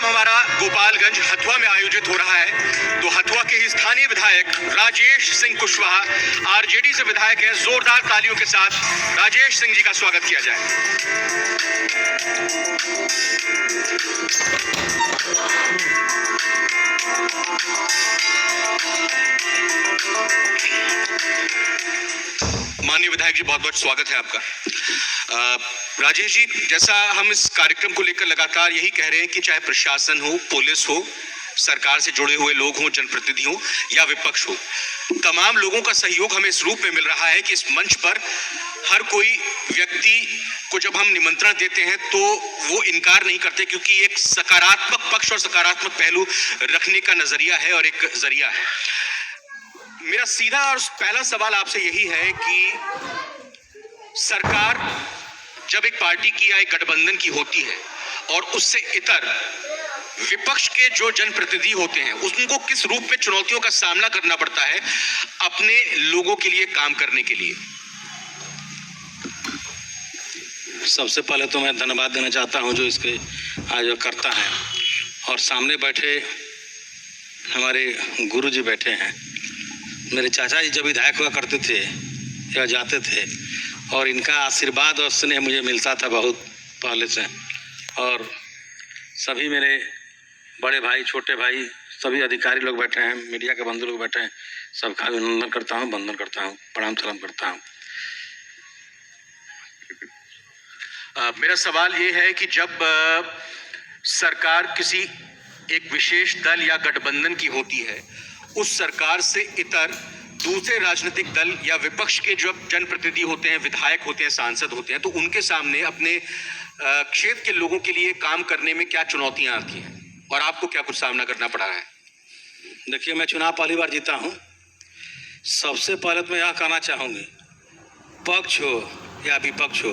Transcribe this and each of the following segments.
हमारा गोपालगंज हथुआ में आयोजित हो रहा है। तो हथुआ के ही स्थानीय विधायक राजेश सिंह कुशवाहा आरजेडी से विधायक हैं। जोरदार तालियों के साथ राजेश सिंह जी का स्वागत किया जाए। माननीय विधायक जी, बहुत बहुत स्वागत है आपका। राजेश जी, जैसा हम इस कार्यक्रम को लेकर लगातार यही कह रहे हैं कि चाहे प्रशासन हो, पुलिस हो, सरकार से जुड़े हुए लोग हों, जनप्रतिनिधि हो या विपक्ष हो, तमाम लोगों का सहयोग हमें इस रूप में मिल रहा है कि इस मंच पर हर कोई व्यक्ति को जब हम निमंत्रण देते हैं तो वो इनकार नहीं करते, क्योंकि एक सकारात्मक पक्ष और सकारात्मक पहलू रखने का नजरिया है और एक जरिया है। मेरा सीधा और पहला सवाल आपसे यही है कि सरकार जब एक पार्टी की या एक गठबंधन की होती है और उससे इतर विपक्ष के जो जनप्रतिनिधि होते हैं, उनको किस रूप में चुनौतियों का सामना करना पड़ता है अपने लोगों के लिए काम करने के लिए? सबसे पहले तो मैं धन्यवाद देना चाहता हूं जो इसके आयोजक करता है, और सामने बैठे हमारे गुरु जी बैठे हैं। मेरे चाचा जी जब विधायक हुआ करते थे या जाते थे, और इनका आशीर्वाद और स्नेह मुझे मिलता था बहुत पहले से। और सभी मेरे बड़े भाई, छोटे भाई, सभी अधिकारी लोग बैठे हैं, मीडिया के बंधु लोग बैठे हैं, सबका अभिनंदन करता हूँ, वंदन करता हूँ, प्रणाम सलाम करता हूँ। मेरा सवाल ये है कि जब सरकार किसी एक विशेष दल या गठबंधन की होती है, उस सरकार से इतर दूसरे राजनीतिक दल या विपक्ष के जो जनप्रतिनिधि होते हैं, विधायक होते हैं, सांसद होते हैं, तो उनके सामने अपने क्षेत्र के लोगों के लिए काम करने में क्या चुनौतियां आती हैं और आपको क्या कुछ सामना करना पड़ा है? देखिए, मैं चुनाव पहली बार जीता हूँ। सबसे पहले तो मैं यह कहना चाहूँगी, पक्ष हो या विपक्ष हो,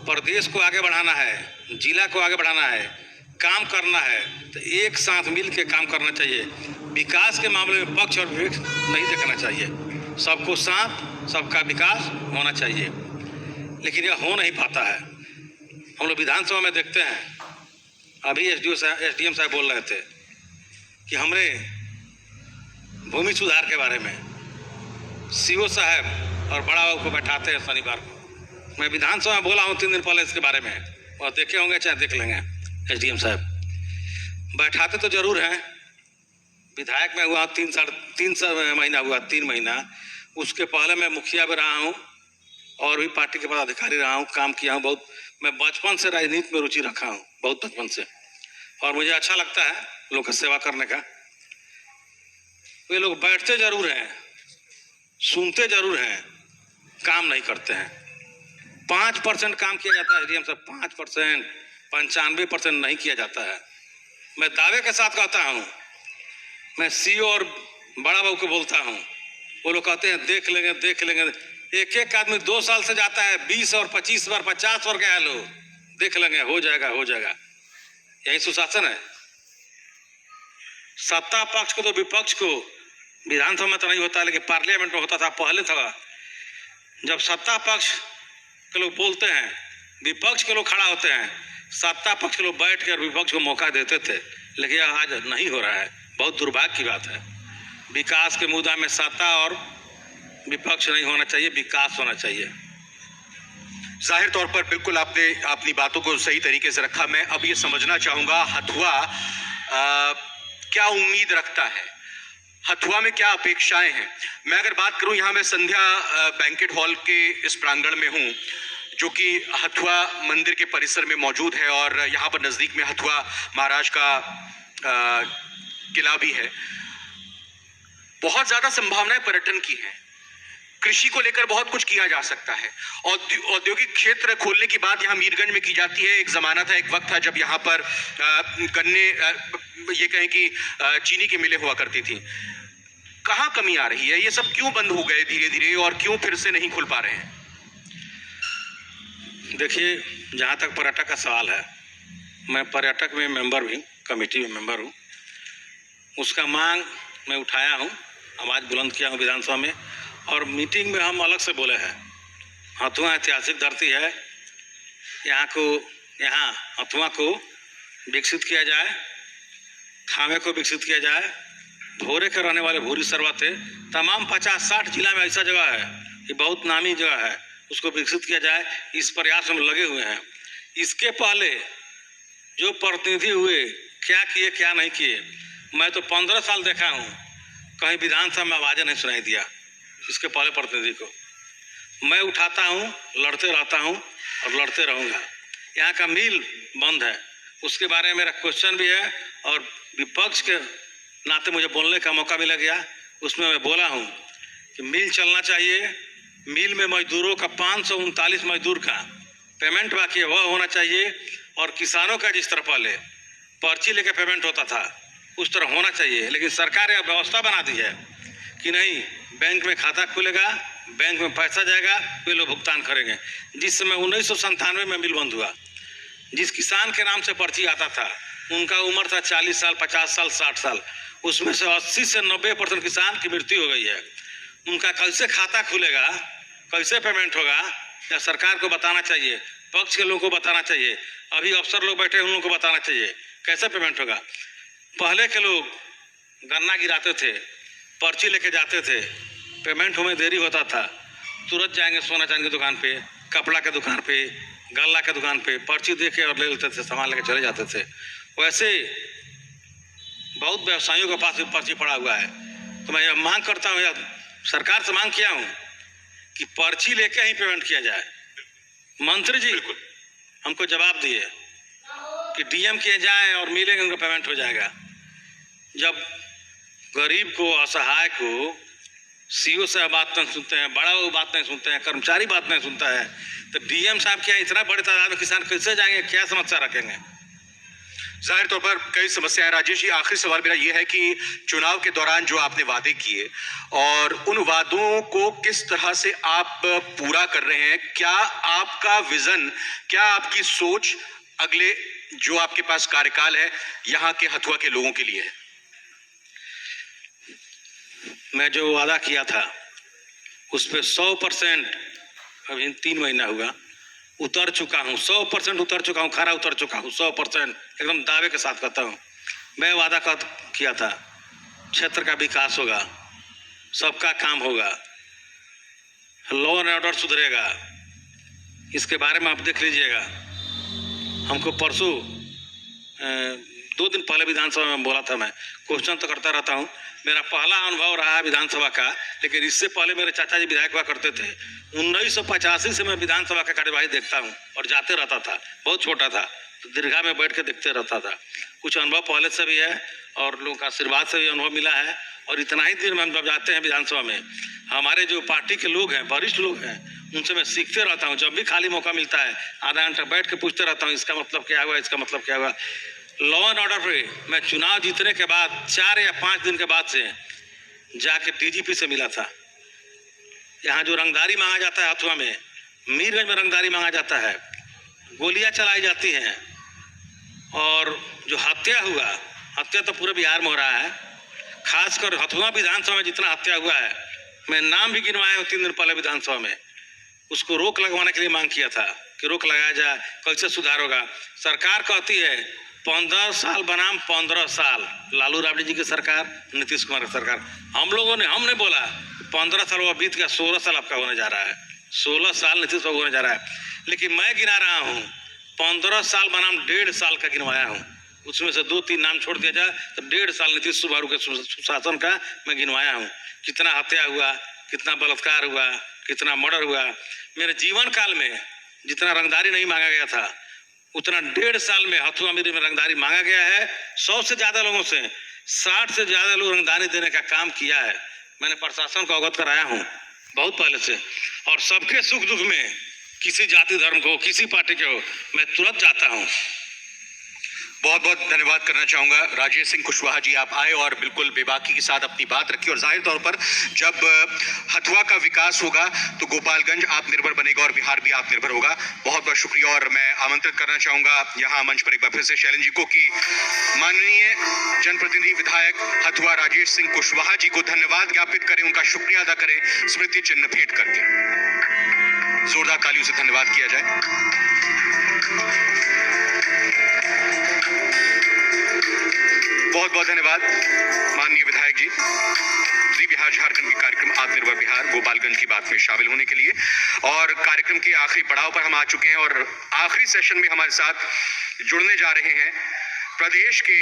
प्रदेश को आगे बढ़ाना है, जिला को आगे बढ़ाना है, काम करना है तो एक साथ मिल के काम करना चाहिए। विकास के मामले में पक्ष और विपक्ष नहीं देखना चाहिए, सबको साथ, सबका विकास होना चाहिए। लेकिन यह हो नहीं पाता है। हम लोग विधानसभा में देखते हैं, अभी एसडीएम साहब बोल रहे थे कि हमरे भूमि सुधार के बारे में सीओ साहब और बड़ा बाबू को बैठाते हैं शनिवार को। मैं विधानसभा में बोला हूँ 3 दिन पहले इसके बारे में, और देखे होंगे चाहे देख लेंगे। एसडीएम साहब बैठाते तो जरूर हैं। विधायक में हुआ 3 महीना हुआ, 3 महीना। उसके पहले मैं मुखिया भी रहा हूँ और भी पार्टी के पदाधिकारी रहा हूँ, काम किया हूँ बहुत। मैं बचपन से राजनीति में रुचि रखा हूँ, बहुत बचपन से, और मुझे अच्छा लगता है लोग की सेवा करने का। वे लोग बैठते जरूर हैं, सुनते जरूर हैं, काम नहीं करते हैं। 5% काम किया जाता है एसडीएम साहब, 5%, 95% नहीं किया जाता है। मैं दावे के साथ कहता हूँ, मैं सीओ और बड़ा बाबू को बोलता हूँ, वो लोग कहते हैं देख लेंगे देख लेंगे। एक एक आदमी 2 साल से जाता है, 20 और 25 बार 50 बार गया, लोग देख लेंगे, हो जाएगा हो जाएगा। यही सुशासन है। सत्ता पक्ष को तो विपक्ष को विधानसभा में तो नहीं होता, लेकिन पार्लियामेंट में होता था, पहले था। जब सत्ता पक्ष के लोग बोलते हैं, विपक्ष के लोग खड़ा होते हैं, सत्ता पक्ष के लोग बैठ कर विपक्ष को मौका देते थे। लेकिन आज नहीं हो रहा है, बहुत दुर्भाग्य की बात है। विकास के मुद्दा में सत्ता और विपक्ष नहीं होना चाहिए, विकास होना चाहिए। जाहिर तौर पर बिल्कुल आपने अपनी बातों को सही तरीके से रखा। मैं अब ये समझना चाहूंगा, हथुआ क्या उम्मीद रखता है, हथुआ में क्या अपेक्षाएं हैं? मैं अगर बात करूं, यहाँ मैं संध्या बैंकेट हॉल के इस प्रांगण में हूं, जो कि हथुआ मंदिर के परिसर में मौजूद है, और यहाँ पर नजदीक में हथुआ महाराज का किला भी है। बहुत ज्यादा संभावनाएं पर्यटन की हैं। कृषि को लेकर बहुत कुछ किया जा सकता है। औद्योगिक क्षेत्र खोलने की बात यहाँ मीरगंज में की जाती है। एक जमाना था, एक वक्त था जब यहाँ पर गन्ने, ये कहें कि चीनी की मिलें हुआ करती थी। कहाँ कमी आ रही है? ये सब क्यों बंद हो गए धीरे धीरे, और क्यों फिर से नहीं खुल पा रहे हैं? देखिए, जहाँ तक पर्यटक का सवाल है, मैं पर्यटक में मेंबर भी, कमेटी में मेंबर हूँ। उसका मांग मैं उठाया हूँ, आवाज़ बुलंद किया हूँ विधानसभा में, और मीटिंग में हम अलग से बोले हैं। हथुआ ऐतिहासिक धरती है, यहाँ हथुआ को विकसित किया जाए, थामे को विकसित किया जाए, भोरे के रहने वाले भूरी सरवा थे, तमाम 50-60 जिला में ऐसा जगह है, ये बहुत नामी जगह है, उसको विकसित किया जाए, इस प्रयास में लगे हुए हैं। इसके पहले जो प्रतिनिधि हुए क्या किए क्या नहीं किए, मैं तो 15 साल देखा हूँ, कहीं विधानसभा में आवाज़ नहीं सुनाई दिया इसके पहले प्रतिनिधि को। मैं उठाता हूँ, लड़ते रहता हूँ और लड़ते रहूँगा। यहाँ का मिल बंद है, उसके बारे में मेरा क्वेश्चन भी है और विपक्ष के नाते मुझे बोलने का मौका मिला गया, उसमें मैं बोला हूँ कि मिल चलना चाहिए। मिल में मजदूरों का 539 मजदूर का पेमेंट बाकी है, वह होना चाहिए और किसानों का जिस तरह पहले पर्ची लेकर पेमेंट होता था उस तरह होना चाहिए। लेकिन सरकार यह व्यवस्था बना दी है कि नहीं, बैंक में खाता खुलेगा, बैंक में पैसा जाएगा, वे लोग भुगतान करेंगे। जिस समय 1997 में मिल बंद हुआ, जिस किसान के नाम से पर्ची आता था उनका उम्र था 40 साल, 50 साल, 60 साल, उसमें से 80 से 90% किसान की मृत्यु हो गई है। उनका कैसे खाता खुलेगा, कैसे पेमेंट होगा, या सरकार को बताना चाहिए, पक्ष के लोगों को बताना चाहिए, अभी अफसर लोग बैठे उन लोगों को बताना चाहिए कैसे पेमेंट होगा। पहले के लोग गन्ना गिराते थे, पर्ची लेके जाते थे, पेमेंट होने देरी होता था, तुरंत जाएंगे सोना चांदी की दुकान पे, कपड़ा के दुकान पे, गल्ला के दुकान पे, पर्ची दे के और ले लेते थे, सामान लेके चले जाते थे। वैसे बहुत व्यवसायियों के पास भी पर्ची पड़ा हुआ है। तो मैं यह मांग करता हूँ, यह सरकार से मांग किया हूँ कि पर्ची लेके ही पेमेंट किया जाए। मंत्री जी हमको जवाब दिए कि डीएम किए जाए और मिलेंगे, उनका पेमेंट हो जाएगा। जब गरीब को, असहाय को सीओ साहब बात नहीं सुनते हैं, बड़ा वो बात नहीं सुनते हैं, कर्मचारी बात नहीं सुनता है, तो डीएम साहब क्या इतना बड़े तादाद में किसान कैसे जाएंगे, क्या समस्या रखेंगे? जाहिर तौर पर कई समस्याएं। राजेश जी, आखिरी सवाल मेरा यह है कि चुनाव के दौरान जो आपने वादे किए और उन वादों को किस तरह से आप पूरा कर रहे हैं? क्या आपका विजन, क्या आपकी सोच अगले जो आपके पास कार्यकाल है यहाँ के हथुआ के लोगों के लिए है? मैं जो वादा किया था उस पर 100% अभी 3 महीना हुआ उतर चुका हूँ, 100% उतर चुका हूँ, खरा उतर चुका हूँ, 100% एकदम दावे के साथ कहता हूँ। मैं वादा किया था क्षेत्र का विकास होगा, सबका काम होगा, लॉ एंड ऑर्डर सुधरेगा, इसके बारे में आप देख लीजिएगा। हमको परसों 2 दिन पहले विधानसभा में बोला था, मैं क्वेश्चन तो करता रहता हूँ, मेरा पहला अनुभव रहा विधानसभा का, लेकिन इससे पहले मेरे चाचा जी विधायक हुआ करते थे। 1985 से मैं विधानसभा का कार्यवाही देखता हूँ और जाते रहता था, बहुत छोटा था तो दीर्घा में बैठ के देखते रहता था। कुछ अनुभव पहले से भी है और लोगों का आशीर्वाद से भी अनुभव मिला है। और इतना ही देर में हम जब जाते हैं विधानसभा में, हमारे जो पार्टी के लोग हैं, वरिष्ठ लोग हैं, उनसे मैं सीखते रहता हूँ। जब भी खाली मौका मिलता है आधा घंटा बैठ के पूछते रहता हूँ, इसका मतलब क्या हुआ, इसका मतलब क्या हुआ। लॉ एंड ऑर्डर पे मैं चुनाव जीतने के बाद 4 या 5 दिन के बाद से जाके डीजीपी से मिला था। यहाँ जो रंगदारी मांगा जाता है हथुआ में, मीरगंज में रंगदारी मांगा जाता है, गोलियां चलाई जाती हैं, और जो हत्या हुआ, हत्या तो पूरे बिहार में हो रहा है, खासकर हथुआ विधानसभा में जितना हत्या हुआ है, मैं नाम भी गिनवाया हूँ 3 दिन पहले विधानसभा में। उसको रोक लगवाने के लिए मांग किया था कि रोक लगाया जाए, कैसे सुधार होगा। सरकार कहती है 15 साल बनाम 15 साल, लालू राबड़ी जी की सरकार, नीतीश कुमार की सरकार। हम लोगों ने, हमने बोला 15 साल वो बीत गया, 16 साल आपका होने जा रहा है, 16 साल नीतीश बाबू होने जा रहा है। लेकिन मैं गिना रहा हूँ 15 साल बनाम 1.5 साल का गिनवाया हूँ। उसमें से 2-3 नाम छोड़ दिया जाए तो 1.5 साल नीतीश कुमार के सुशासन का मैं गिनवाया हूँ। कितना हत्या हुआ, कितना बलात्कार हुआ, कितना मर्डर हुआ। मेरे जीवन काल में जितना रंगदारी नहीं मांगा गया था उतना 1.5 साल में हथुआ में रंगदारी मांगा गया है। 100 से ज़्यादा लोगों से, 60 से ज़्यादा लोग रंगदारी देने का काम किया है। मैंने प्रशासन को अवगत कराया हूँ बहुत पहले से, और सबके सुख दुख में किसी जाति धर्म को, किसी पार्टी के हो, मैं तुरंत जाता हूँ। बहुत बहुत धन्यवाद करना चाहूंगा राजेश सिंह कुशवाहा जी, आप आए और बिल्कुल बेबाकी के साथ अपनी बात रखी। और जाहिर तौर पर जब हथुआ का विकास होगा तो गोपालगंज आत्मनिर्भर बनेगा और बिहार भी आत्मनिर्भर होगा। बहुत बहुत शुक्रिया। और मैं आमंत्रित करना चाहूंगा यहाँ मंच पर एक बार फिर से शैलेंद्र जी को कि माननीय जनप्रतिनिधि विधायक हथुआ राजेश सिंह कुशवाहा जी को धन्यवाद ज्ञापित करें, उनका शुक्रिया अदा करें स्मृति चिन्ह भेंट करके। जोरदार तालियों से धन्यवाद किया जाए। बहुत धन्यवाद माननीय विधायक जी जी बिहार झारखंड के कार्यक्रम आत्मनिर्भर बिहार गोपालगंज की बात में शामिल होने के लिए। और कार्यक्रम के आखिरी पड़ाव पर हम आ चुके हैं और आखिरी सेशन में हमारे साथ जुड़ने जा रहे हैं प्रदेश के